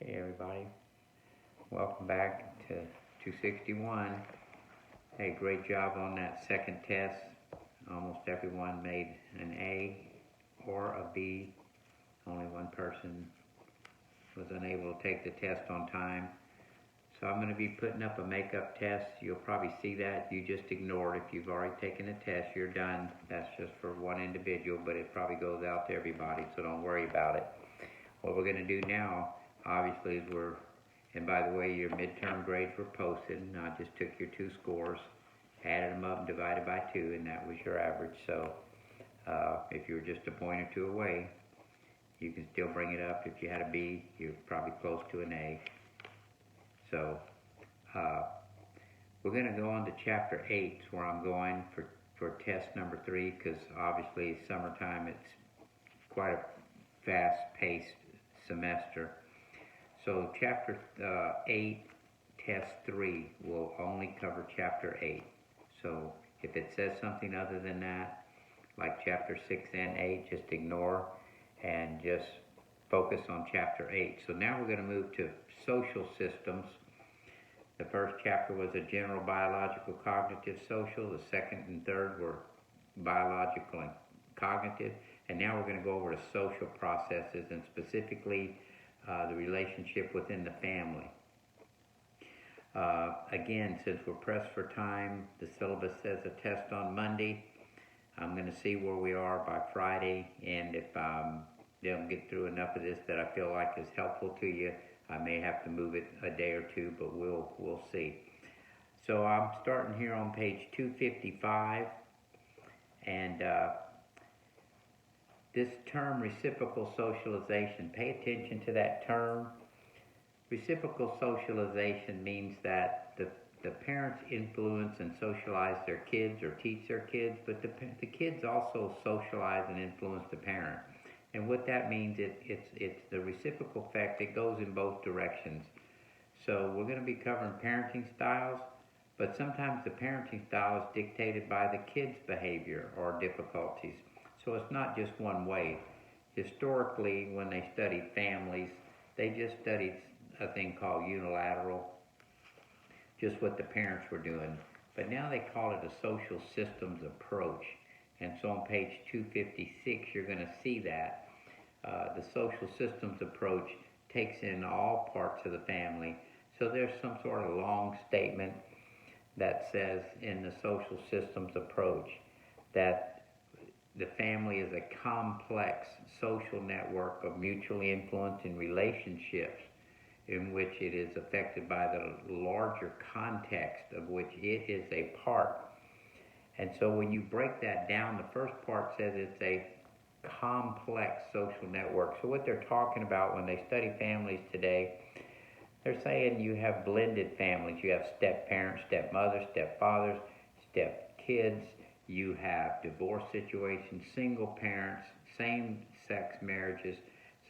Hey everybody, welcome back to 261. Hey, great job on that second test. Almost everyone made an A or a B. Only one person was unable to take the test on time. So I'm going to be putting up a makeup test. You'll probably see that. You just ignore it. If you've already taken a test, you're done. That's just for one individual, but it probably goes out to everybody, so don't worry about it. What we're going to do now, obviously, is and by the way, your midterm grades were posted, and I just took your two scores, added them up and divided by 2, and that was your average. So if you were just a point or 2 away, you can still bring it up. If you had a B, you're probably close to an A. So we're going to go on to chapter 8, where I'm going for test number 3, because obviously summertime, it's quite a fast-paced semester. So chapter 8, test 3 will only cover chapter 8. So if it says something other than that, like chapter 6 and 8, just ignore and just focus on chapter 8. So now we're going to move to social systems. The first chapter was a general biological, cognitive, social. The second and third were biological and cognitive. And now we're going to go over to social processes, and specifically the relationship within the family. Again, since we're pressed for time, the syllabus says a test on Monday. I'm going to see where we are by Friday, and if they don't get through enough of this that I feel like is helpful to you, I may have to move it a day or two, but we'll see. So I'm starting here on page 255, and this term, reciprocal socialization, pay attention to that term. Reciprocal socialization means that the parents influence and socialize their kids or teach their kids, but the kids also socialize and influence the parent. And what that means, it's the reciprocal effect. It goes in both directions. So we're going to be covering parenting styles, but sometimes the parenting style is dictated by the kids' behavior or difficulties. So it's not just one way. Historically, when they studied families, they just studied a thing called unilateral, just what the parents were doing. But now they call it a social systems approach. And so on page 256, you're going to see that. The social systems approach takes in all parts of the family. So there's some sort of long statement that says in the social systems approach that the family is a complex social network of mutually influencing relationships in which it is affected by the larger context of which it is a part. And so when you break that down, the first part says it's a complex social network. So what they're talking about when they study families today, they're saying you have blended families. You have step-parents, step-mothers, step-fathers, step-kids. You have divorce situations, single parents, same-sex marriages.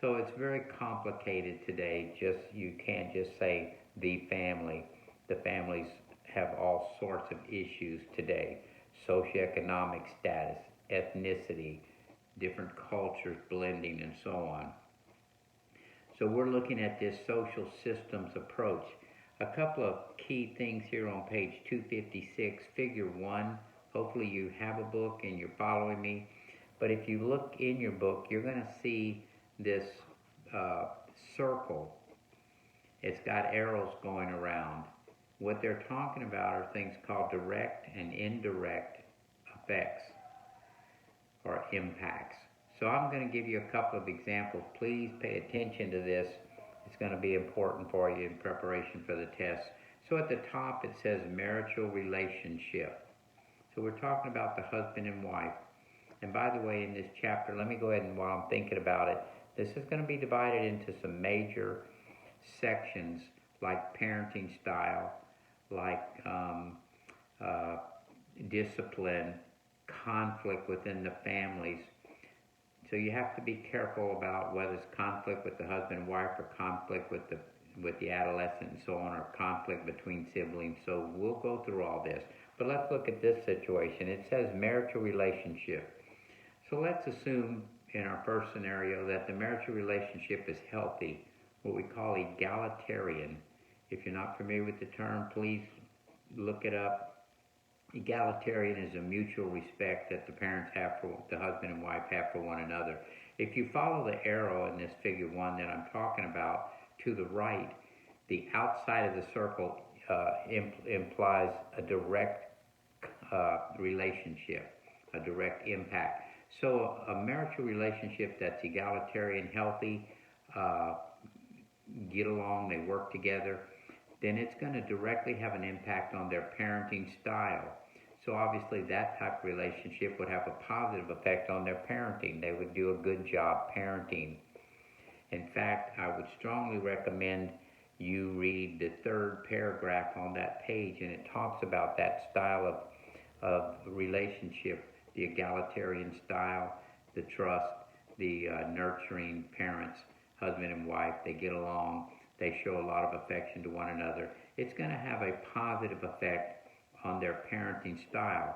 So it's very complicated today. You can't just say the family. The families have all sorts of issues today. Socioeconomic status, ethnicity, different cultures blending, and so on. So we're looking at this social systems approach. A couple of key things here on page 256, figure 1. Hopefully you have a book and you're following me. But if you look in your book, you're going to see this circle. It's got arrows going around. What they're talking about are things called direct and indirect effects or impacts. So I'm going to give you a couple of examples. Please pay attention to this. It's going to be important for you in preparation for the test. So at the top it says marital relationship. So we're talking about the husband and wife. And by the way, in this chapter, let me go ahead and while I'm thinking about it, this is going to be divided into some major sections like parenting style, like discipline, conflict within the families. So you have to be careful about whether it's conflict with the husband and wife or conflict with the adolescent and so on, or conflict between siblings. So we'll go through all this. But let's look at this situation. It says marital relationship. So let's assume in our first scenario that the marital relationship is healthy. what we call egalitarian. If you're not familiar with the term, please look it up. Egalitarian is a mutual respect that the parents have for the husband and wife have for one another. If you follow the arrow in this figure 1 that I'm talking about to the right, the outside of the circle implies a direct relationship, a direct impact. So a marital relationship that's egalitarian, healthy, get along, they work together, then it's going to directly have an impact on their parenting style. So obviously that type of relationship would have a positive effect on their parenting. They would do a good job parenting. In fact, I would strongly recommend you read the 3rd paragraph on that page, and it talks about that style of relationship, the egalitarian style, the trust, the nurturing parents, husband and wife, they get along, they show a lot of affection to one another. It's going to have a positive effect on their parenting style.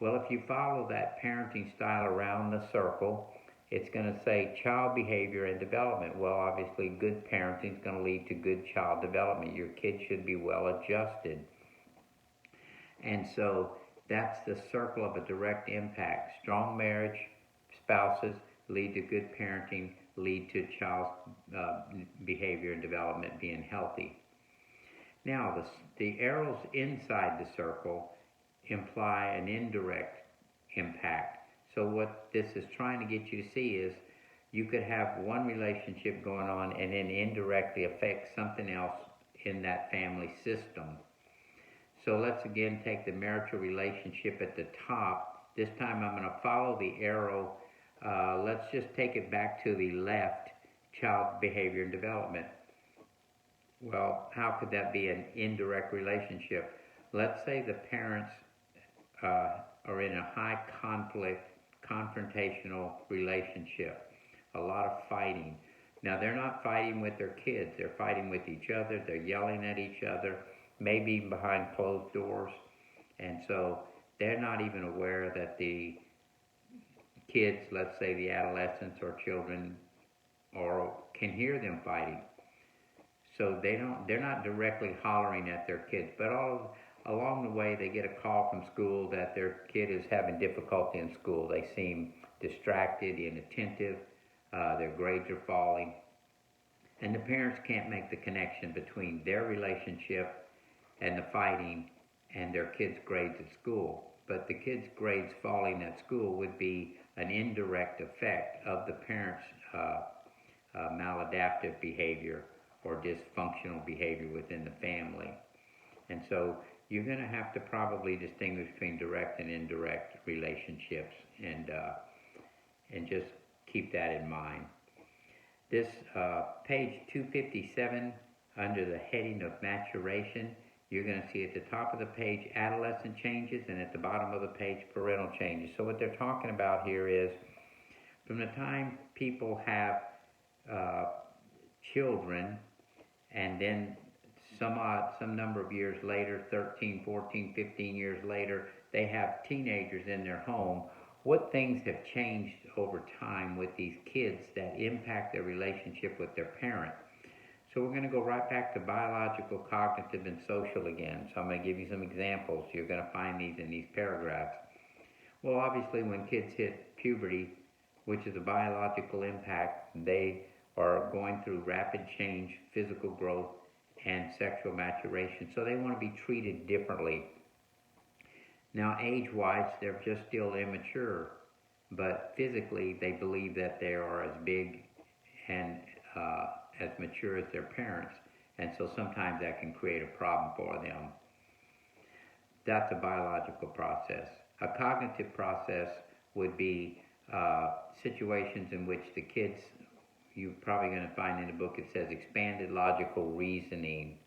Well, if you follow that parenting style around the circle, it's going to say child behavior and development. Well, obviously, good parenting is going to lead to good child development. Your kid should be well adjusted. And so that's the circle of a direct impact. Strong marriage, spouses lead to good parenting, lead to child's behavior and development being healthy. Now, the arrows inside the circle imply an indirect impact. So what this is trying to get you to see is you could have one relationship going on and then indirectly affect something else in that family system. So let's again take the marital relationship at the top. This time I'm going to follow the arrow. Let's just take it back to the left, child behavior and development. Well, how could that be an indirect relationship? Let's say the parents are in a high conflict, confrontational relationship, a lot of fighting. Now, they're not fighting with their kids. They're fighting with each other. They're yelling at each other, maybe even behind closed doors. And so they're not even aware that the kids, let's say the adolescents or children, can hear them fighting. So they're not directly hollering at their kids, but along the way they get a call from school that their kid is having difficulty in school. They seem distracted, inattentive, their grades are falling, and the parents can't make the connection between their relationship and the fighting and their kids' grades at school. But the kids' grades falling at school would be an indirect effect of the parents' maladaptive behavior or dysfunctional behavior within the family. And so you're going to have to probably distinguish between direct and indirect relationships, and just keep that in mind. This page 257, under the heading of maturation, you're going to see at the top of the page adolescent changes, and at the bottom of the page parental changes. So what they're talking about here is from the time people have children, and then some number of years later, 13, 14, 15 years later, they have teenagers in their home. What things have changed over time with these kids that impact their relationship with their parent? So we're going to go right back to biological, cognitive, and social again. So I'm going to give you some examples. You're going to find these in these paragraphs. Well, obviously, when kids hit puberty, which is a biological impact, they are going through rapid change, physical growth, and sexual maturation. So they want to be treated differently. Now, age-wise, they're just still immature, but physically, they believe that they are as big and as mature as their parents, and so sometimes that can create a problem for them. That's a biological process. A cognitive process would be situations in which the kids, you're probably going to find in the book, it says expanded logical reasoning,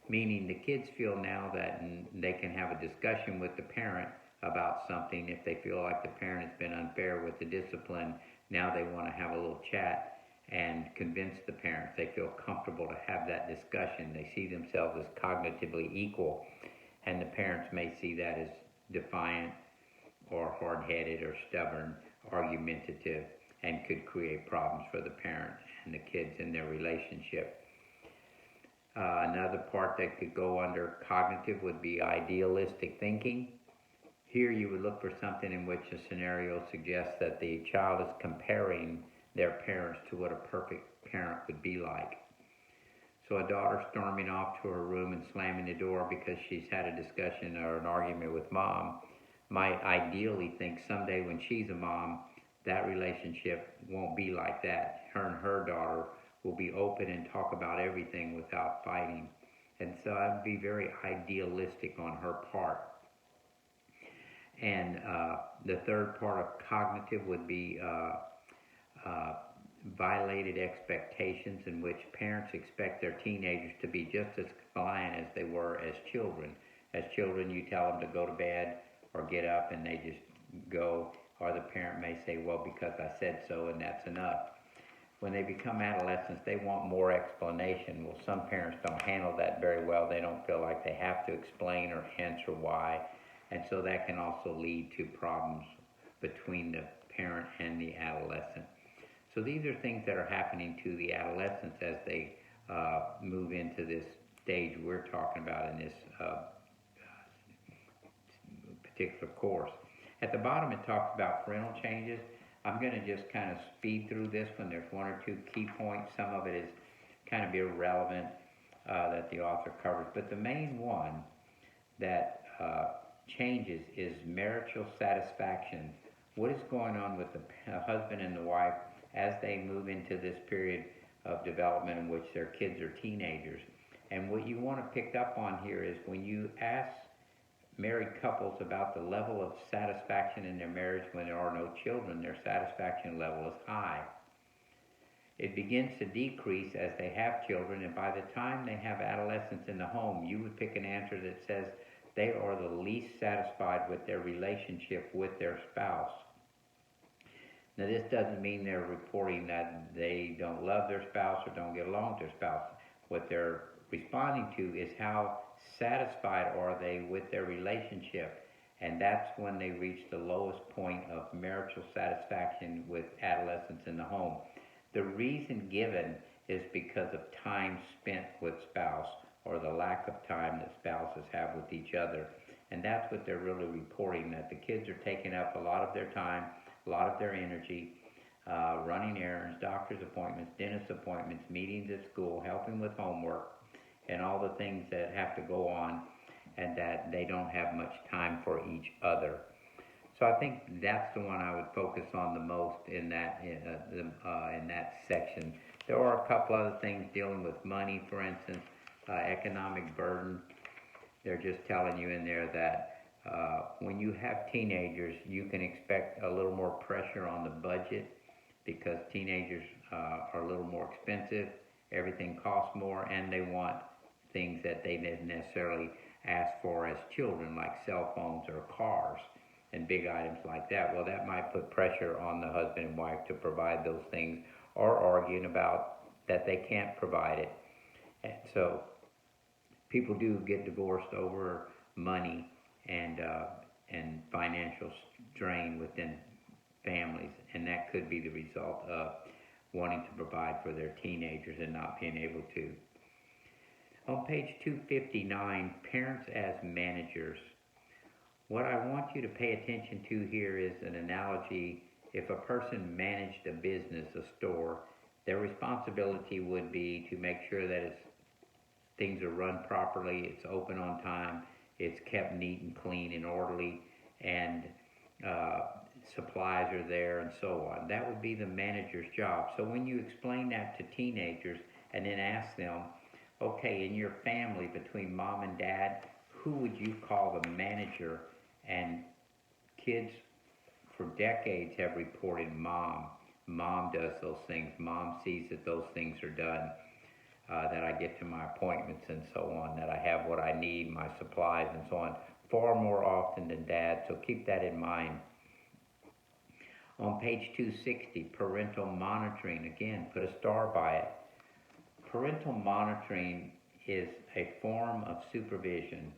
meaning the kids feel now that they can have a discussion with the parent about something. If they feel like the parent has been unfair with the discipline, now they want to have a little chat and convince the parents. They feel comfortable to have that discussion. They see themselves as cognitively equal, and the parents may see that as defiant or hard-headed or stubborn, argumentative, and could create problems for the parent and the kids in their relationship. Another part that could go under cognitive would be idealistic thinking. Here you would look for something in which a scenario suggests that the child is comparing their parents to what a perfect parent would be like. So a daughter storming off to her room and slamming the door because she's had a discussion or an argument with mom might ideally think someday when she's a mom, that relationship won't be like that. Her and her daughter will be open and talk about everything without fighting. And so I'd be very idealistic on her part. And the third part of cognitive would be violated expectations, in which parents expect their teenagers to be just as compliant as they were as children. As children, you tell them to go to bed or get up and they just go, or the parent may say, well, because I said so and that's enough. When they become adolescents, they want more explanation. Well, some parents don't handle that very well. They don't feel like they have to explain or answer why. And so that can also lead to problems between the parent and the adolescent. So these are things that are happening to the adolescents as they move into this stage we're talking about in this particular course. At the bottom it talks about parental changes. I'm going to just kind of speed through this one. There's one or two key points. Some of it is kind of irrelevant that the author covers. But the main one that changes is marital satisfaction. What is going on with the husband and the wife as they move into this period of development in which their kids are teenagers? And what you want to pick up on here is when you ask married couples about the level of satisfaction in their marriage when there are no children, their satisfaction level is high. It begins to decrease as they have children, and by the time they have adolescents in the home, you would pick an answer that says they are the least satisfied with their relationship with their spouse. Now, this doesn't mean they're reporting that they don't love their spouse or don't get along with their spouse. What they're responding to is how satisfied are they with their relationship, and that's when they reach the lowest point of marital satisfaction with adolescents in the home. The reason given is because of time spent with spouse or the lack of time that spouses have with each other, and that's what they're really reporting, that the kids are taking up a lot of their time, a lot of their energy, running errands, doctor's appointments, dentist appointments, meetings at school, helping with homework, and all the things that have to go on, and that they don't have much time for each other. So I think that's the one I would focus on the most in that section. There are a couple other things dealing with money, for instance, economic burden. They're just telling you in there that when you have teenagers, you can expect a little more pressure on the budget because teenagers are a little more expensive. Everything costs more, and they want things that they didn't necessarily ask for as children, like cell phones or cars and big items like that. Well, that might put pressure on the husband and wife to provide those things, or arguing about that they can't provide it. And so people do get divorced over money and financial strain within families, and that could be the result of wanting to provide for their teenagers and not being able to. On page 259, parents as managers. What I want you to pay attention to here is an analogy. If a person managed a business, a store, their responsibility would be to make sure that things are run properly, it's open on time, it's kept neat and clean and orderly, and supplies are there and so on. That would be the manager's job. So when you explain that to teenagers and then ask them, okay, in your family between mom and dad, who would you call the manager? And kids for decades have reported mom. Mom does those things. Mom sees that those things are done, that I get to my appointments and so on, that I have what I need, my supplies and so on, far more often than dad. So keep that in mind. On page 260, parental monitoring. Again, put a star by it. Parental monitoring is a form of supervision.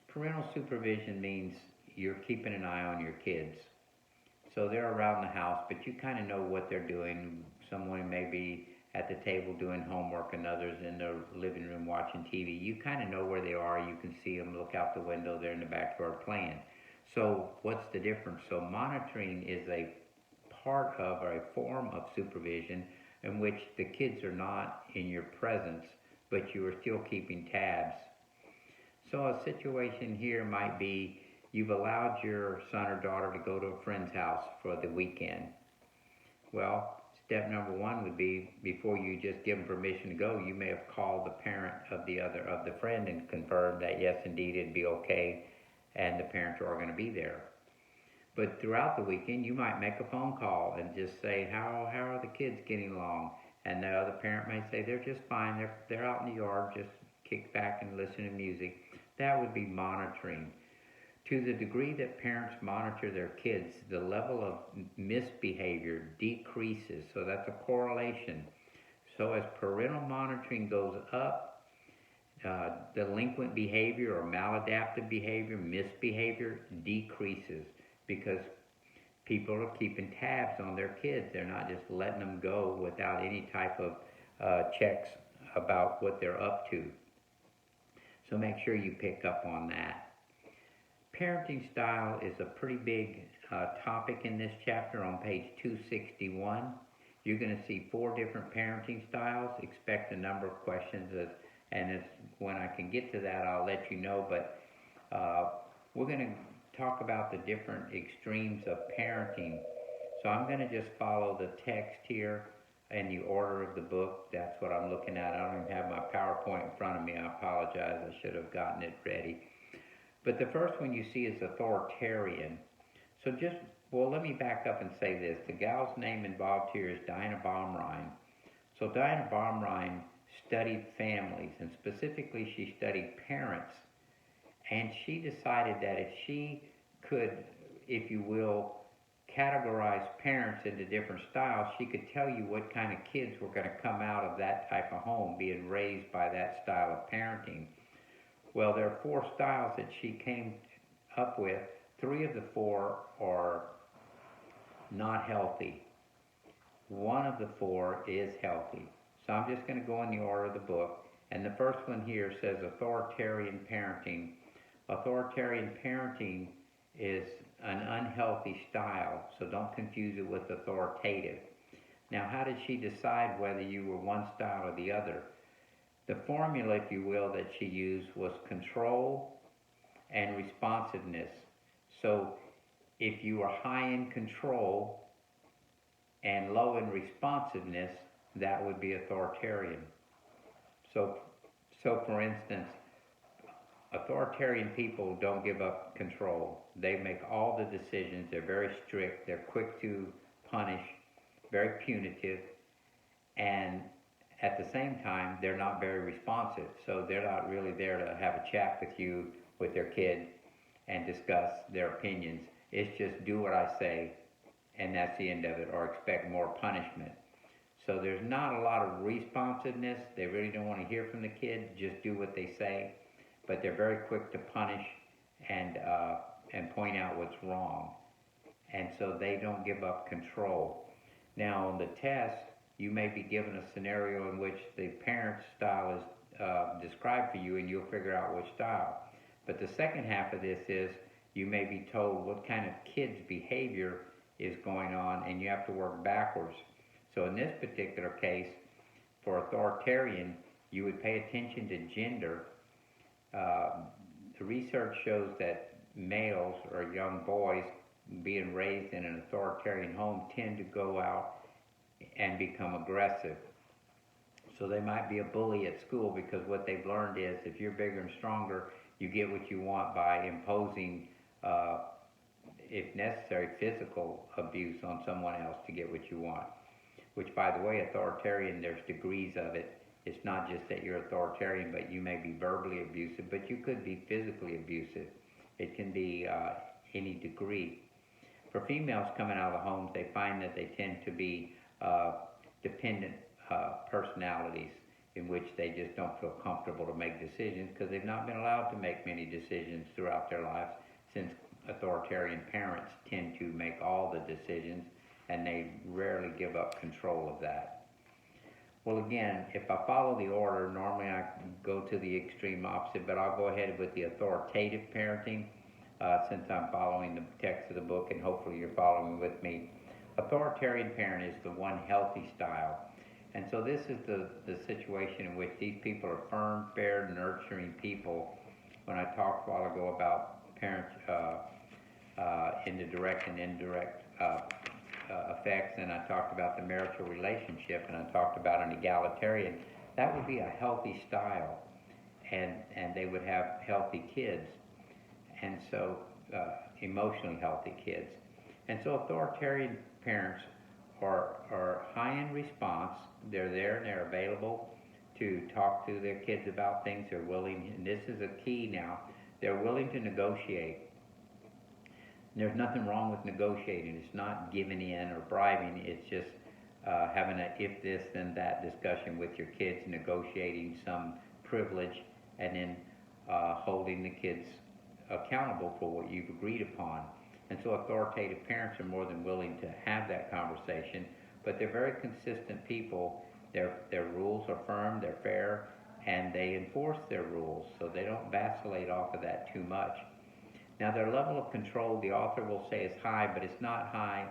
Parental supervision means you're keeping an eye on your kids. So they're around the house, but you kind of know what they're doing. someone may be at the table doing homework and others in the living room watching TV. You kind of know where they are. You can see them, look out the window, they're in the backyard playing. So what's the difference? So monitoring is a part of or a form of supervision in which the kids are not in your presence, but you are still keeping tabs. So a situation here might be you've allowed your son or daughter to go to a friend's house for the weekend. Well, step number one would be, before you just give them permission to go, you may have called the parent of the friend and confirmed that yes, indeed, it'd be okay, and the parents are going to be there. But throughout the weekend, you might make a phone call and just say, how are the kids getting along? And the other parent may say, they're just fine. They're out in the yard, just kick back and listen to music. That would be monitoring. To the degree that parents monitor their kids, the level of misbehavior decreases. So that's a correlation. So as parental monitoring goes up, delinquent behavior or maladaptive behavior, misbehavior decreases, because people are keeping tabs on their kids. They're not just letting them go without any type of checks about what they're up to. So make sure you pick up on that. Parenting style is a pretty big topic in this chapter on page 261. You're going to see 4 different parenting styles. Expect a number of questions, and when I can get to that, I'll let you know. But we're going to talk about the different extremes of parenting. So I'm going to just follow the text here in the order of the book. That's what I'm looking at. I don't even have my PowerPoint in front of me. I apologize. I should have gotten it ready. But the first one you see is authoritarian. So let me back up and say this. The gal's name involved here is Diana Baumrind. So Diana Baumrind studied families, and specifically she studied parents. And she decided that if she could, if you will, categorize parents into different styles, she could tell you what kind of kids were going to come out of that type of home, being raised by that style of parenting. Well, there are 4 styles that she came up with. 3 of the 4 are not healthy. 1 of the 4 is healthy. So I'm just going to go in the order of the book. And the first one here says authoritarian parenting. Authoritarian parenting is an unhealthy style, so don't confuse it with authoritative. Now, how did she decide whether you were one style or the other? The formula, if you will, that she used was control and responsiveness. So if you are high in control and low in responsiveness, that would be authoritarian. So for instance, authoritarian people don't give up control. They make all the decisions. They're very strict. They're quick to punish, very punitive, and at the same time, they're not very responsive. So they're not really there to have a chat with you, with their kid, and discuss their opinions. It's just do what I say, and that's the end of it, or expect more punishment. So there's not a lot of responsiveness. They really don't want to hear from the kid. Just do what they say. But they're very quick to punish and point out what's wrong. And so they don't give up control. Now on the test, you may be given a scenario in which the parent's style is described for you, and you'll figure out which style. But the second half of this is you may be told what kind of kid's behavior is going on, and you have to work backwards. So in this particular case, for authoritarian, you would pay attention to gender. The research shows that males or young boys being raised in an authoritarian home tend to go out and become aggressive. So they might be a bully at school because what they've learned is if you're bigger and stronger, you get what you want by imposing, if necessary, physical abuse on someone else to get what you want. Which, by the way, authoritarian, there's degrees of it. It's not just that you're authoritarian, but you may be verbally abusive, but you could be physically abusive. It can be any degree. For females coming out of the homes, they find that they tend to be dependent personalities in which they just don't feel comfortable to make decisions because they've not been allowed to make many decisions throughout their lives, since authoritarian parents tend to make all the decisions, and they rarely give up control of that. Well, again, if I follow the order, normally I go to the extreme opposite, but I'll go ahead with the authoritative parenting since I'm following the text of the book, and hopefully you're following with me. Authoritarian parent is the one healthy style. And so this is the situation in which these people are firm, fair, nurturing people. When I talked a while ago about parents in the direct and indirect effects, and I talked about the marital relationship, and I talked about an egalitarian, that would be a healthy style, and they would have healthy kids, and so emotionally healthy kids. And so authoritarian parents are high in response. They're there and they're available to talk to their kids about things. They're willing, and this is a key now, they're willing to negotiate. There's nothing wrong with negotiating. It's not giving in or bribing. It's just having a if this then that discussion with your kids, negotiating some privilege, and then holding the kids accountable for what you've agreed upon. And so authoritative parents are more than willing to have that conversation, but they're very consistent people. Their rules are firm, they're fair, and they enforce their rules, so they don't vacillate off of that too much. Now, their level of control, the author will say, is high, but it's not high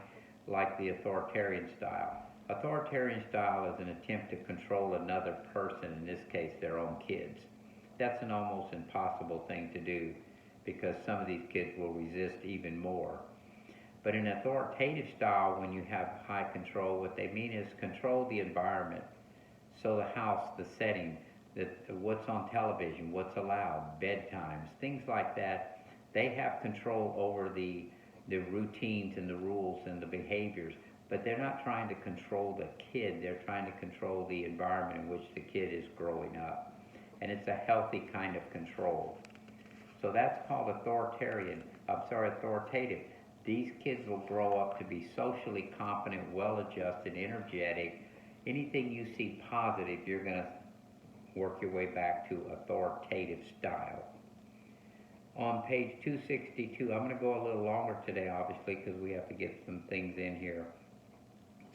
like the authoritarian style. Authoritarian style is an attempt to control another person, in this case, their own kids. That's an almost impossible thing to do because some of these kids will resist even more. But in authoritative style, when you have high control, what they mean is control the environment. So the house, the setting, what's on television, what's allowed, bedtimes, things like that. They have control over the routines and the rules and the behaviors, but they're not trying to control the kid. They're trying to control the environment in which the kid is growing up. And it's a healthy kind of control. So that's called authoritative. These kids will grow up to be socially competent, well-adjusted, energetic. Anything you see positive, you're going to work your way back to authoritative style. On page 262, I'm going to go a little longer today, obviously, because we have to get some things in here.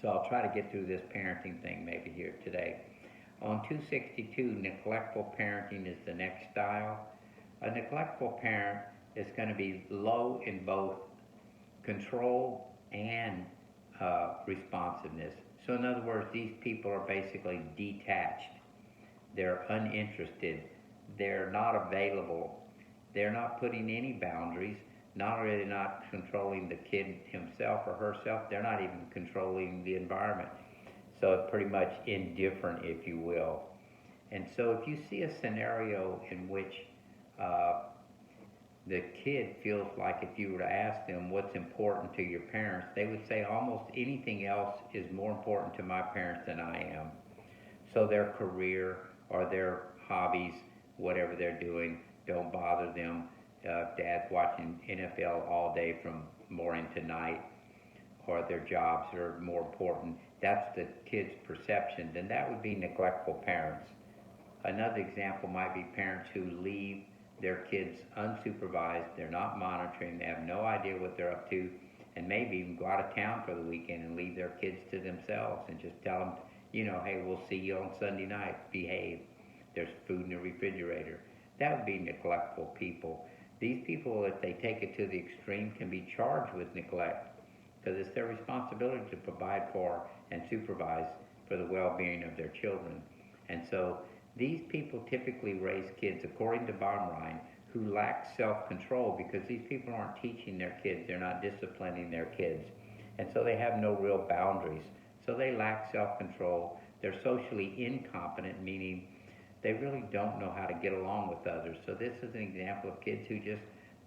So I'll try to get through this parenting thing maybe here today. On 262, neglectful parenting is the next style. A neglectful parent is going to be low in both control and responsiveness. So in other words, these people are basically detached. They're uninterested. They're not available. They're not putting any boundaries. Not only not controlling the kid himself or herself, they're not even controlling the environment. So it's pretty much indifferent, if you will. And so if you see a scenario in which the kid feels like if you were to ask them what's important to your parents, they would say almost anything else is more important to my parents than I am. So their career or their hobbies, whatever they're doing, don't bother them. Dad's watching NFL all day from morning to night, or their jobs are more important. That's the kid's perception. Then that would be neglectful parents. Another example might be parents who leave their kids unsupervised. They're not monitoring. They have no idea what they're up to, and maybe even go out of town for the weekend and leave their kids to themselves and just tell them, hey, we'll see you on Sunday night. Behave. There's food in the refrigerator. That would be neglectful people. These people, if they take it to the extreme, can be charged with neglect because it's their responsibility to provide for and supervise for the well-being of their children. And so these people typically raise kids, according to Baumrind, who lack self-control because these people aren't teaching their kids. They're not disciplining their kids. And so they have no real boundaries. So they lack self-control. They're socially incompetent, meaning they really don't know how to get along with others. So this is an example of kids who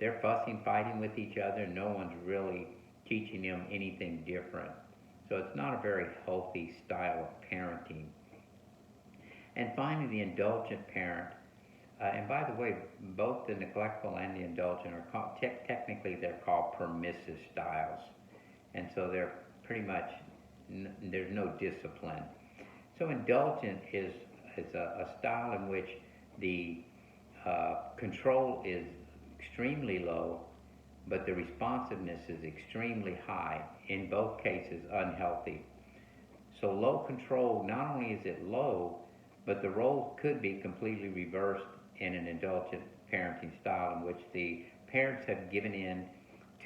they're fussing, fighting with each other. No one's really teaching them anything different. So it's not a very healthy style of parenting. And finally, the indulgent parent. And by the way, both the neglectful and the indulgent are called, technically they're called permissive styles. And so they're pretty much, there's no discipline. So indulgent is a style in which the control is extremely low, but the responsiveness is extremely high, in both cases unhealthy. So low control, not only is it low, but the role could be completely reversed in an indulgent parenting style in which the parents have given in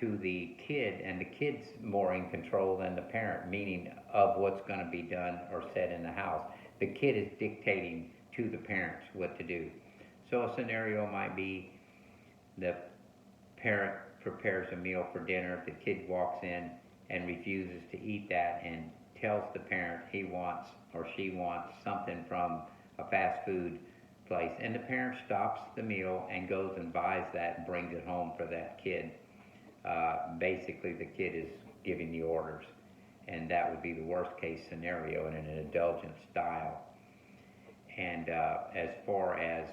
to the kid, and the kid's more in control than the parent, meaning of what's going to be done or said in the house. The kid is dictating to the parents what to do. So a scenario might be the parent prepares a meal for dinner, the kid walks in and refuses to eat that and tells the parent he wants or she wants something from a fast food place, and the parent stops the meal and goes and buys that and brings it home for that kid. Basically, the kid is giving the orders, and that would be the worst case scenario in an indulgent style. And as far as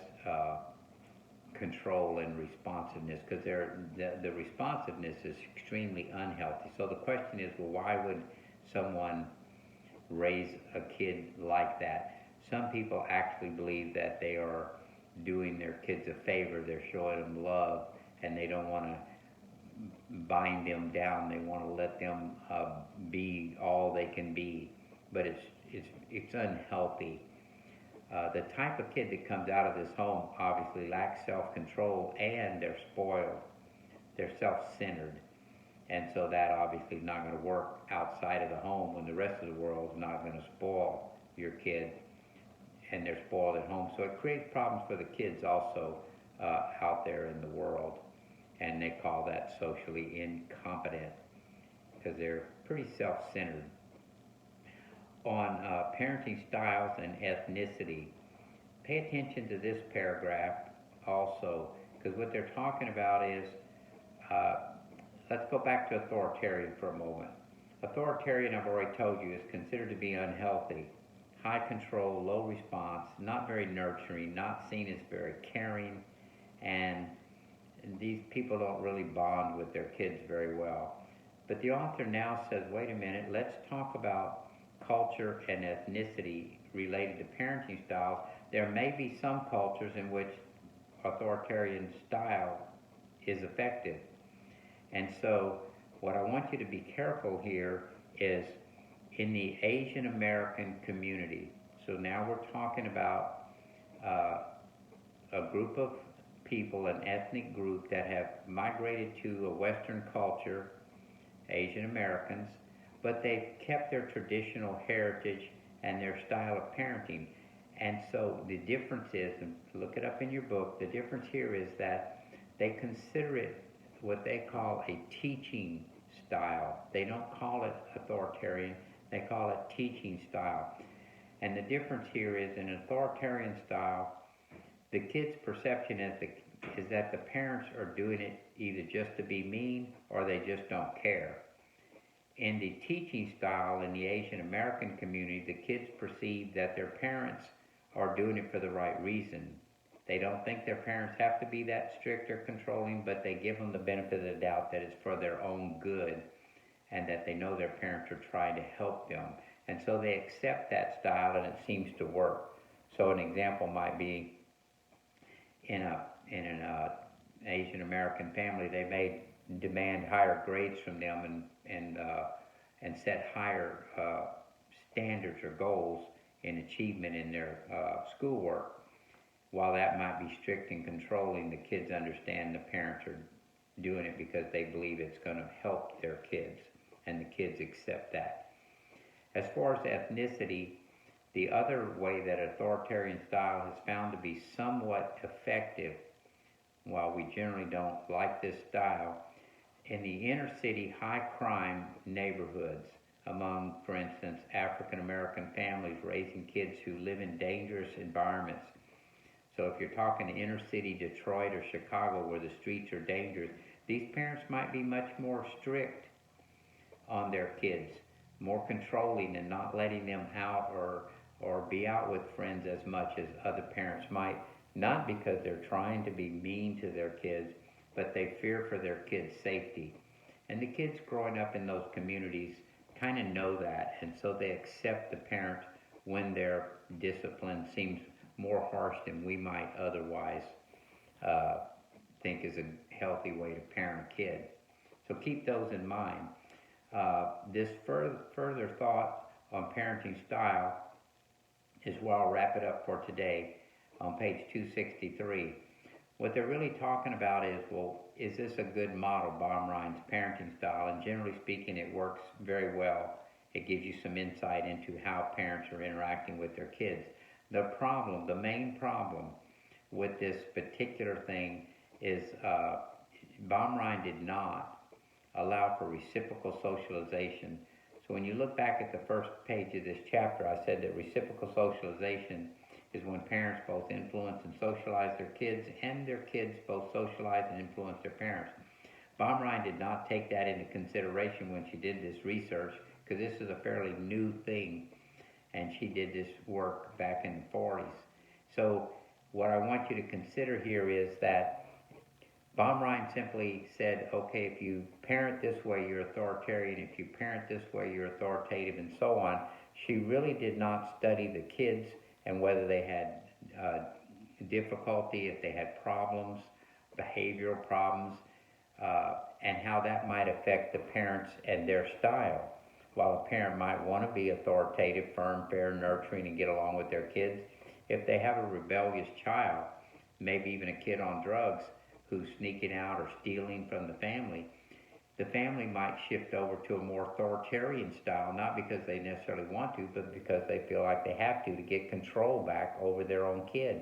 control and responsiveness, because the responsiveness is extremely unhealthy. So the question is, well, why would someone raise a kid like that? Some people actually believe that they are doing their kids a favor, they're showing them love, and they don't want to bind them down. They want to let them be all they can be, but it's unhealthy. The type of kid that comes out of this home obviously lacks self-control, and they're spoiled. They're self-centered. And so that obviously is not going to work outside of the home when the rest of the world is not going to spoil your kid, and they're spoiled at home. So it creates problems for the kids also out there in the world. And they call that socially incompetent because they're pretty self-centered. On parenting styles and ethnicity, pay attention to this paragraph also, because what they're talking about is, let's go back to authoritarian for a moment. Authoritarian, I've already told you, is considered to be unhealthy. High control, low response, not very nurturing, not seen as very caring, and these people don't really bond with their kids very well. But the author now says, wait a minute, let's talk about culture and ethnicity related to parenting styles. There may be some cultures in which authoritarian style is effective. And so what I want you to be careful here is in the Asian American community. So now we're talking about a group of people, an ethnic group that have migrated to a Western culture, Asian Americans, but they've kept their traditional heritage and their style of parenting. And so the difference is, and look it up in your book, the difference here is that they consider it what they call a teaching style. They don't call it authoritarian, they call it teaching style. And the difference here is in authoritarian style, the kid's perception is that the parents are doing it either just to be mean or they just don't care. In the teaching style in the Asian American community, the kids perceive that their parents are doing it for the right reason. They don't think their parents have to be that strict or controlling, but they give them the benefit of the doubt that it's for their own good and that they know their parents are trying to help them. And so they accept that style, and it seems to work. So an example might be in an Asian American family, they may demand higher grades from them and set higher standards or goals in achievement in their schoolwork. While that might be strict and controlling, the kids understand the parents are doing it because they believe it's going to help their kids, and the kids accept that. As far as ethnicity, the other way that authoritarian style has found to be somewhat effective, while we generally don't like this style, in the inner city high crime neighborhoods among, for instance, African American families raising kids who live in dangerous environments. So if you're talking to inner city Detroit or Chicago where the streets are dangerous, these parents might be much more strict on their kids, more controlling and not letting them out or be out with friends as much as other parents might, not because they're trying to be mean to their kids, but they fear for their kids' safety. And the kids growing up in those communities kind of know that, and so they accept the parent when their discipline seems more harsh than we might otherwise think is a healthy way to parent a kid. So keep those in mind. This further thought on parenting style is where I'll wrap it up for today on page 263. What they're really talking about is, well, is this a good model, Baumrein's parenting style? And generally speaking, it works very well. It gives you some insight into how parents are interacting with their kids. The main problem with this particular thing is Baumrein did not allow for reciprocal socialization. So when you look back at the first page of this chapter, I said that reciprocal socialization is when parents both influence and socialize their kids, and their kids both socialize and influence their parents. Baumrein did not take that into consideration when she did this research, because this is a fairly new thing, and she did this work back in the 40s. So what I want you to consider here is that Baumrein simply said, okay, if you parent this way, you're authoritarian. If you parent this way, you're authoritative, and so on. She really did not study the kids and whether they had difficulty, if they had problems, behavioral problems, and how that might affect the parents and their style. While a parent might want to be authoritative, firm, fair, nurturing, and get along with their kids, if they have a rebellious child, maybe even a kid on drugs who's sneaking out or stealing from the family might shift over to a more authoritarian style, not because they necessarily want to, but because they feel like they have to get control back over their own kid.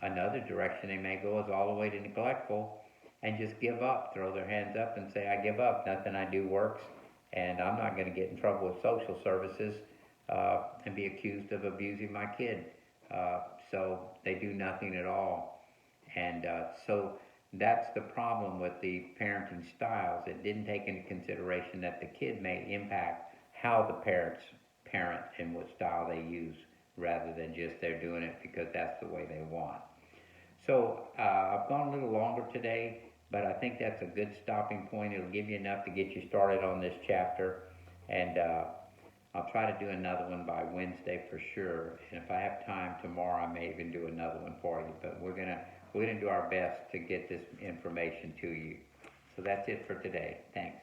Another direction they may go is all the way to neglectful and just give up, throw their hands up and say, I give up, nothing I do works, and I'm not going to get in trouble with social services and be accused of abusing my kid. So they do nothing at all. And so that's the problem with the parenting styles. It didn't take into consideration that the kid may impact how the parents parent and what style they use, rather than just they're doing it because that's the way they want. So I've gone a little longer today, but I think that's a good stopping point. It'll give you enough to get you started on this chapter. And I'll try to do another one by Wednesday for sure. And if I have time tomorrow, I may even do another one for you. But we're gonna do our best to get this information to you. So that's it for today. Thanks.